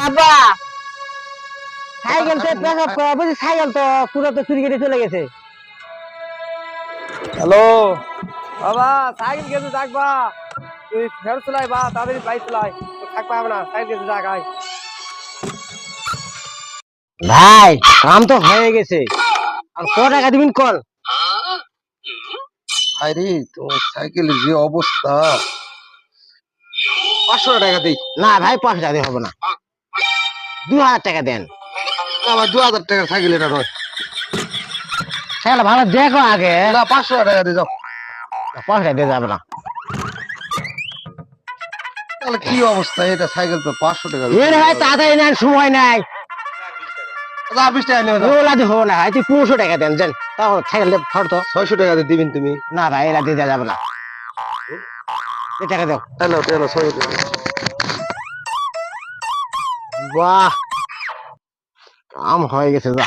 আব্বা সাইকেল তো পেশাব করা বুঝি সাইকেল তো পুরো তো চুরি কেটে চলে গেছে। হ্যালো বাবা, সাইকেল গেছে থাকবা, তুই ফের চলাই বা তাড়াতাড়ি বাইক চলাই, থাক পাবে না, সাইকেল গেছে থাক। আয় ভাই কাম তো হয়ে গেছে, আর ক টাকা দিবেন কল? আরে তোমার সাইকেলের যে অবস্থা, 500 টাকা দিই। না ভাই 5 টাকা দিয়ে হবে না, 2000 টাকা দেন। আমার 2000 টাকার সাইকেল এটা নয়। সাইকেল ভালো দেখো আগে। না 500 টাকা দিয়ে যাও। 5 টাকা দিয়ে যাবে না। তাহলে কি অবস্থা, এটা সাইকেল তো 500 টাকা। এর ভাই তাড়াতাড়ি নেন, সময় নাই। 20 টাকা নিয়ে যাও। ওগুলা দিয়ে হবে না ভাই, তুই 500 টাকা দেন দেন, তাও সাইকেল ফর তো। 600 টাকা দিয়ে দিবেন তুমি? না ভাই এরা দিয়ে দেওয়া যাবে না, এই টাকা দাও। হ্যালো হ্যালো 600 টাকা। বাহ কাম হয়ে গেছে যা।